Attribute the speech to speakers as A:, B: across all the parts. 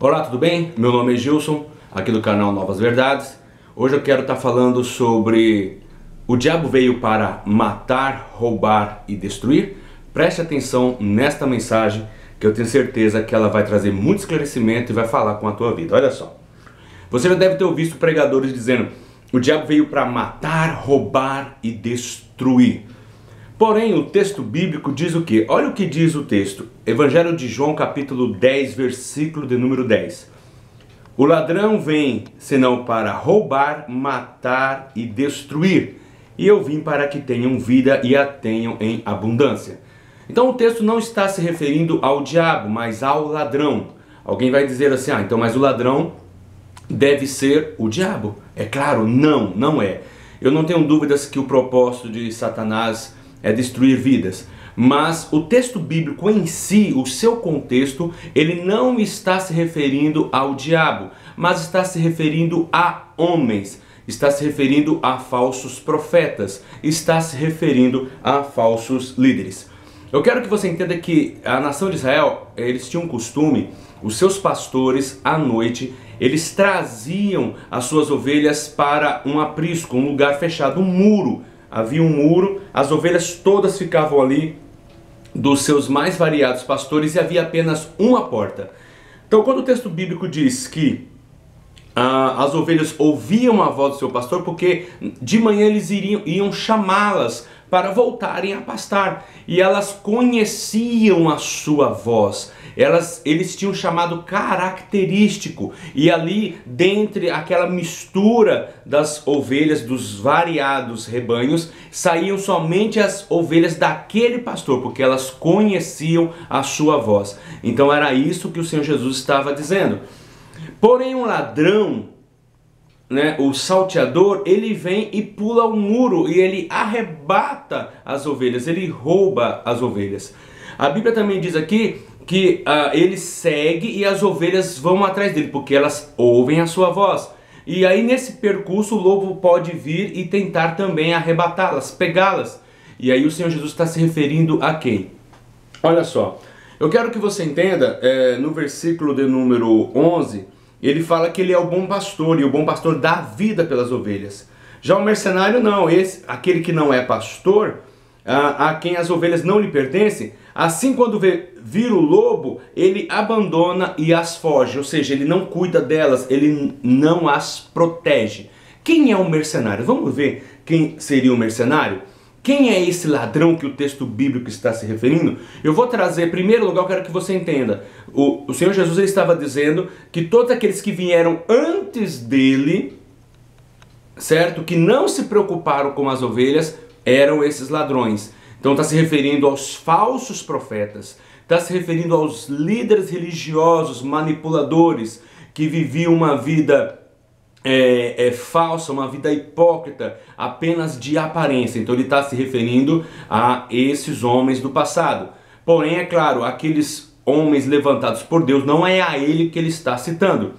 A: Olá, tudo bem? Meu nome é Gilson, aqui do canal Novas Verdades. Hoje eu quero estar falando sobre o diabo veio para matar, roubar e destruir. Preste atenção nesta mensagem que eu tenho certeza que ela vai trazer muito esclarecimento e vai falar com a tua vida. Olha só, você já deve ter ouvido pregadores dizendo: o diabo veio para matar, roubar e destruir. Porém, o texto bíblico diz o quê? Olha o que diz o texto. Evangelho de João, capítulo 10, versículo de número 10. O ladrão vem, senão para roubar, matar e destruir. E eu vim para que tenham vida e a tenham em abundância. Então o texto não está se referindo ao diabo, mas ao ladrão. Alguém vai dizer assim: então mas o ladrão deve ser o diabo. É claro, não é. Eu não tenho dúvidas que o propósito de Satanás é destruir vidas, mas o texto bíblico em si, o seu contexto, ele não está se referindo ao diabo, mas está se referindo a homens, está se referindo a falsos profetas, está se referindo a falsos líderes. Eu quero que você entenda que a nação de Israel, eles tinham um costume, os seus pastores à noite, eles traziam as suas ovelhas para um aprisco, um lugar fechado, um muro. Havia um muro, as ovelhas todas ficavam ali dos seus mais variados pastores e havia apenas uma porta. Então quando o texto bíblico diz que as ovelhas ouviam a voz do seu pastor, porque de manhã eles iam chamá-las para voltarem a pastar, e elas conheciam a sua voz, eles tinham um chamado característico, e ali dentre aquela mistura das ovelhas dos variados rebanhos, saíam somente as ovelhas daquele pastor, porque elas conheciam a sua voz. Então era isso que o Senhor Jesus estava dizendo. Porém um ladrão, o salteador, ele vem e pula o muro e ele arrebata as ovelhas, ele rouba as ovelhas. A Bíblia também diz aqui que ele segue e as ovelhas vão atrás dele, porque elas ouvem a sua voz. E aí nesse percurso o lobo pode vir e tentar também arrebatá-las, pegá-las. E aí o Senhor Jesus está se referindo a quem? Olha só, eu quero que você entenda, no versículo de número 11, ele fala que ele é o bom pastor, e o bom pastor dá vida pelas ovelhas. Já o mercenário não, aquele que não é pastor, a quem as ovelhas não lhe pertencem, assim quando vir o lobo, ele abandona e as foge, ou seja, ele não cuida delas, ele não as protege. Quem é o mercenário? Vamos ver quem seria o mercenário? Quem é esse ladrão que o texto bíblico está se referindo? Eu vou trazer, em primeiro lugar, eu quero que você entenda. O Senhor Jesus ele estava dizendo que todos aqueles que vieram antes dele, certo? Que não se preocuparam com as ovelhas, eram esses ladrões. Então está se referindo aos falsos profetas, está se referindo aos líderes religiosos, manipuladores, que viviam uma vida falsa, uma vida hipócrita, apenas de aparência. Então ele está se referindo a esses homens do passado. Porém, é claro, aqueles homens levantados por Deus, não é a ele que ele está citando.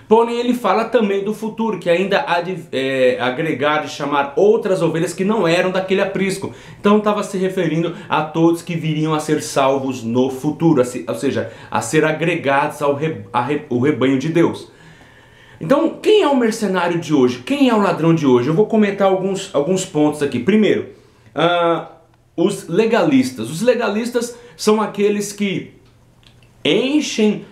A: Porém, ele fala também do futuro, que ainda há de agregar e chamar outras ovelhas que não eram daquele aprisco. Então estava se referindo a todos que viriam a ser salvos no futuro, ou seja, a ser agregados ao rebanho de Deus. Então, quem é o mercenário de hoje? Quem é o ladrão de hoje? Eu vou comentar alguns pontos aqui. Primeiro, os legalistas. Os legalistas são aqueles que enchem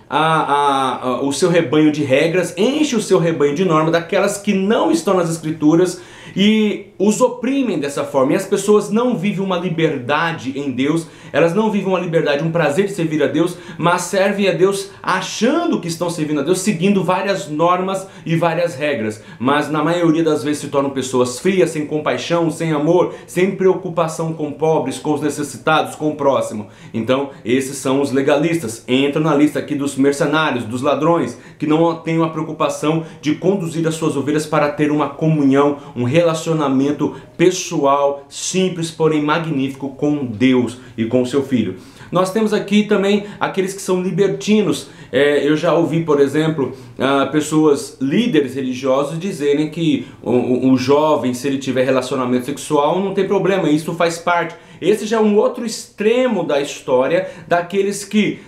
A: o seu rebanho de regras, enchem o seu rebanho de normas, daquelas que não estão nas escrituras, e os oprimem dessa forma. E as pessoas não vivem uma liberdade em Deus, elas não vivem uma liberdade, um prazer de servir a Deus, mas servem a Deus achando que estão servindo a Deus, seguindo várias normas e várias regras, mas na maioria das vezes se tornam pessoas frias, sem compaixão, sem amor, sem preocupação com pobres, com os necessitados, com o próximo. Então esses são os legalistas, entram na lista aqui dos mercenários, dos ladrões, que não têm uma preocupação de conduzir as suas ovelhas para ter uma comunhão, um relacionamento pessoal, simples, porém magnífico com Deus e com seu Filho. Nós temos aqui também aqueles que são libertinos. Eu já ouvi, por exemplo, pessoas, líderes religiosos, dizerem que o jovem, se ele tiver relacionamento sexual, não tem problema, isso faz parte. Esse já é um outro extremo da história, daqueles que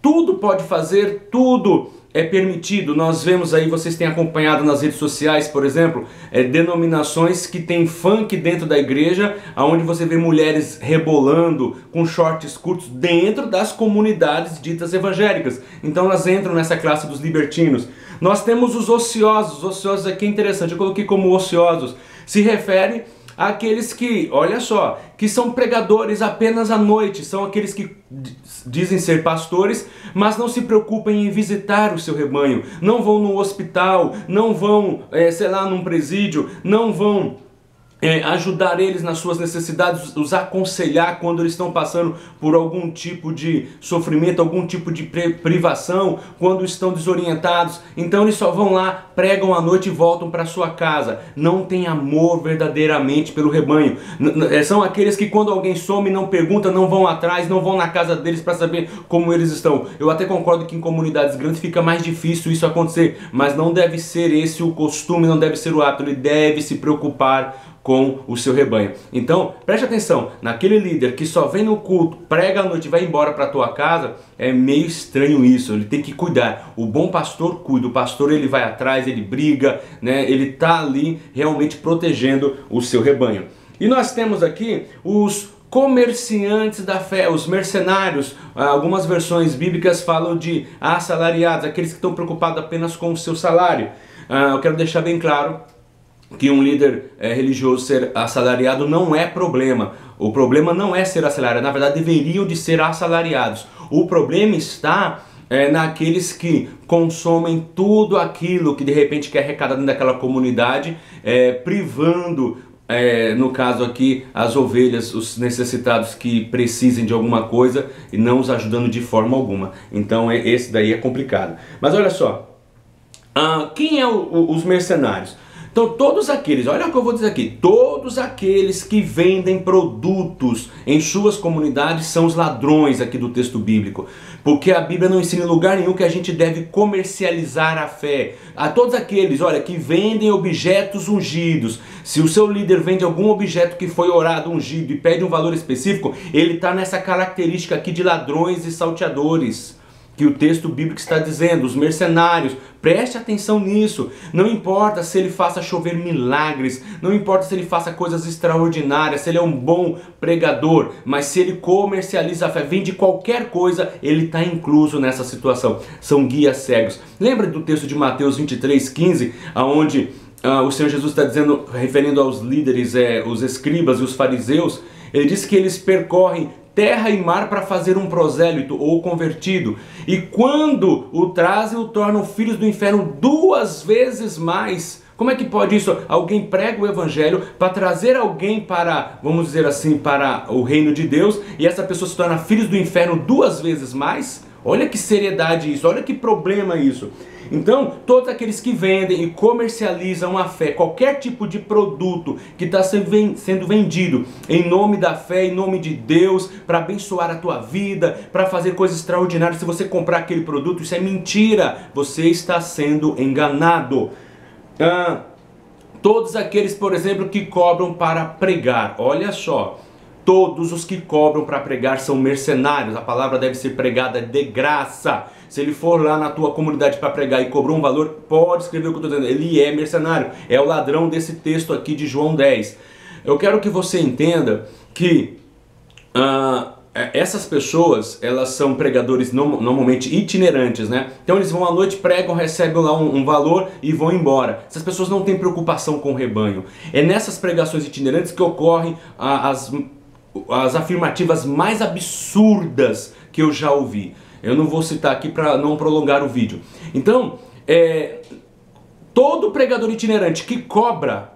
A: tudo pode fazer, tudo é permitido. Nós vemos aí, vocês têm acompanhado nas redes sociais, por exemplo, denominações que tem funk dentro da igreja, onde você vê mulheres rebolando com shorts curtos dentro das comunidades ditas evangélicas. Então elas entram nessa classe dos libertinos. Nós temos os ociosos aqui é interessante, eu coloquei como ociosos, se refere àqueles que, olha só, que são pregadores apenas à noite, são aqueles que dizem ser pastores, mas não se preocupam em visitar o seu rebanho, não vão no hospital, não vão, sei lá, num presídio, não vão ajudar eles nas suas necessidades, os aconselhar quando eles estão passando por algum tipo de sofrimento, algum tipo de privação, quando estão desorientados. Então eles só vão lá, pregam à noite e voltam para sua casa. Não tem amor verdadeiramente pelo rebanho. São aqueles que quando alguém some não pergunta, não vão atrás, não vão na casa deles para saber como eles estão. Eu até concordo que em comunidades grandes fica mais difícil isso acontecer, mas não deve ser esse o costume, não deve ser o hábito. Ele deve se preocupar com o seu rebanho. Então, preste atenção, naquele líder que só vem no culto, prega à noite e vai embora para a tua casa, é meio estranho isso, ele tem que cuidar. O bom pastor cuida, o pastor ele vai atrás, ele briga, né? Ele está ali realmente protegendo o seu rebanho. E nós temos aqui os comerciantes da fé, os mercenários. Algumas versões bíblicas falam de assalariados, aqueles que estão preocupados apenas com o seu salário. Eu quero deixar bem claro que um líder religioso ser assalariado não é problema. O problema não é ser assalariado, na verdade deveriam de ser assalariados. O problema está naqueles que consomem tudo aquilo que de repente quer arrecadar dentro daquela comunidade, privando, no caso aqui, as ovelhas, os necessitados que precisem de alguma coisa e não os ajudando de forma alguma. Então esse daí é complicado. Mas olha só, quem é os mercenários? Então todos aqueles, olha o que eu vou dizer aqui, todos aqueles que vendem produtos em suas comunidades são os ladrões aqui do texto bíblico. Porque a Bíblia não ensina em lugar nenhum que a gente deve comercializar a fé. A todos aqueles, olha, que vendem objetos ungidos. Se o seu líder vende algum objeto que foi orado, ungido e pede um valor específico, ele está nessa característica aqui de ladrões e salteadores que o texto bíblico está dizendo, os mercenários. Preste atenção nisso. Não importa se ele faça chover milagres, não importa se ele faça coisas extraordinárias, se ele é um bom pregador, mas se ele comercializa a fé, vende qualquer coisa, ele está incluso nessa situação. São guias cegos. Lembra do texto de Mateus 23:15, onde o Senhor Jesus está dizendo, referindo aos líderes, os escribas e os fariseus, ele diz que eles percorrem terra e mar para fazer um prosélito ou convertido, e quando o trazem, o tornam filhos do inferno 2 vezes mais. Como é que pode isso? Alguém prega o evangelho para trazer alguém para, vamos dizer assim, para o reino de Deus, e essa pessoa se torna filhos do inferno 2 vezes mais? Olha que seriedade isso, olha que problema isso. Então, todos aqueles que vendem e comercializam a fé, qualquer tipo de produto que está sendo vendido em nome da fé, em nome de Deus, para abençoar a tua vida, para fazer coisas extraordinárias, se você comprar aquele produto, isso é mentira, você está sendo enganado. Todos aqueles, por exemplo, que cobram para pregar, olha só. Todos os que cobram para pregar são mercenários. A palavra deve ser pregada de graça. Se ele for lá na tua comunidade para pregar e cobrou um valor, pode escrever o que eu estou dizendo. Ele é mercenário. É o ladrão desse texto aqui de João 10. Eu quero que você entenda que essas pessoas, elas são pregadores normalmente itinerantes, né? Então eles vão à noite, pregam, recebem lá um valor e vão embora. Essas pessoas não têm preocupação com o rebanho. É nessas pregações itinerantes que ocorrem as afirmativas mais absurdas que eu já ouvi. Eu não vou citar aqui para não prolongar o vídeo. Então, todo pregador itinerante que cobra,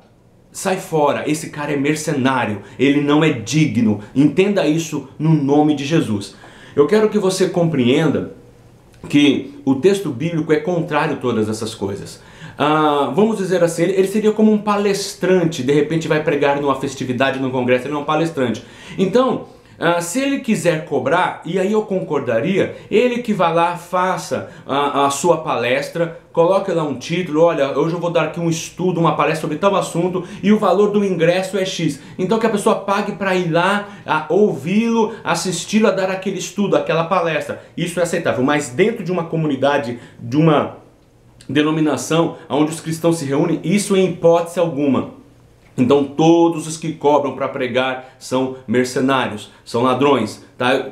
A: sai fora. Esse cara é mercenário, ele não é digno. Entenda isso no nome de Jesus. Eu quero que você compreenda que o texto bíblico é contrário a todas essas coisas. Vamos dizer assim, ele seria como um palestrante, de repente vai pregar numa festividade, num congresso, ele é um palestrante. Então, Se ele quiser cobrar, e aí eu concordaria, ele que vá lá, faça a sua palestra, coloque lá um título, olha, hoje eu vou dar aqui um estudo, uma palestra sobre tal assunto e o valor do ingresso é X. Então que a pessoa pague para ir lá, ouvi-lo, assisti-lo, a dar aquele estudo, aquela palestra. Isso é aceitável, mas dentro de uma comunidade, de uma denominação onde os cristãos se reúnem, isso em hipótese alguma. Então todos os que cobram para pregar são mercenários, são ladrões, tá?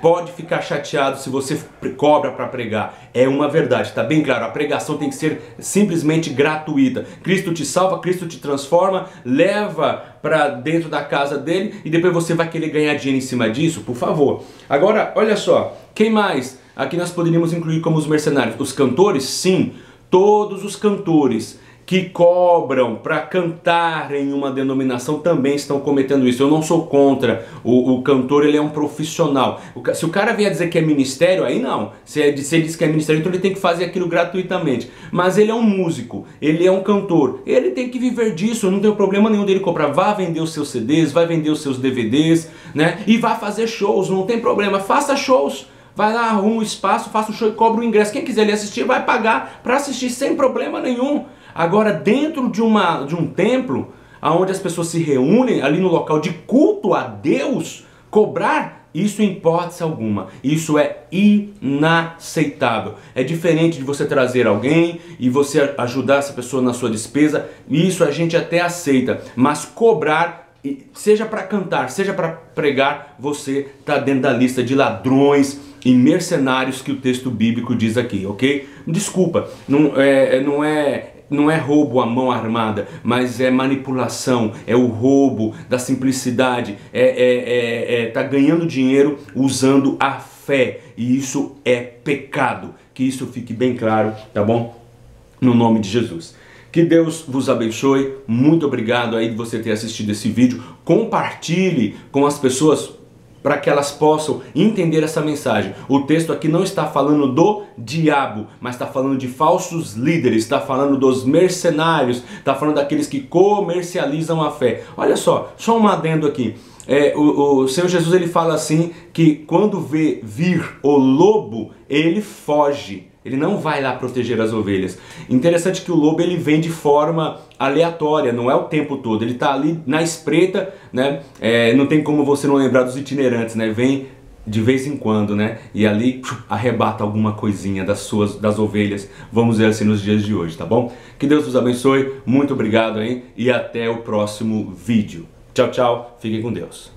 A: Pode ficar chateado se você cobra para pregar, é uma verdade, tá bem claro, a pregação tem que ser simplesmente gratuita. Cristo te salva, Cristo te transforma, leva para dentro da casa dele e depois você vai querer ganhar dinheiro em cima disso? Por favor. Agora, olha só, quem mais aqui nós poderíamos incluir como os mercenários? Os cantores? Sim, todos os cantores que cobram para cantar em uma denominação também estão cometendo isso. Eu não sou contra, o cantor ele é um profissional. Se o cara vier dizer que é ministério, aí não. Se ele diz que é ministério, então ele tem que fazer aquilo gratuitamente. Mas ele é um músico, ele é um cantor, ele tem que viver disso, não tem problema nenhum dele comprar. Vá vender os seus CDs, vai vender os seus DVDs, né? E vá fazer shows, não tem problema, faça shows. Vai lá, arruma um espaço, faça um show e cobra o ingresso. Quem quiser lhe assistir vai pagar para assistir sem problema nenhum. Agora, dentro de um templo, onde as pessoas se reúnem, ali no local de culto a Deus, cobrar, isso em hipótese alguma. Isso é inaceitável. É diferente de você trazer alguém e você ajudar essa pessoa na sua despesa. Isso a gente até aceita, mas cobrar, seja para cantar, seja para pregar, você está dentro da lista de ladrões e mercenários que o texto bíblico diz aqui, ok? Desculpa, não é roubo à mão armada, mas é manipulação, é o roubo da simplicidade, tá ganhando dinheiro usando a fé, e isso é pecado, que isso fique bem claro, tá bom? No nome de Jesus. Que Deus vos abençoe, muito obrigado aí de você ter assistido esse vídeo, compartilhe com as pessoas para que elas possam entender essa mensagem. O texto aqui não está falando do diabo, mas está falando de falsos líderes, está falando dos mercenários, está falando daqueles que comercializam a fé. Olha só um adendo aqui. O Senhor Jesus ele fala assim, que quando vê vir o lobo, ele foge. Ele não vai lá proteger as ovelhas. Interessante que o lobo ele vem de forma aleatória, não é o tempo todo. Ele está ali na espreita, né? Não tem como você não lembrar dos itinerantes, né? Vem de vez em quando, né? E ali arrebata alguma coisinha das ovelhas. Vamos ver assim nos dias de hoje, tá bom? Que Deus vos abençoe. Muito obrigado aí e até o próximo vídeo. Tchau, tchau. Fiquem com Deus.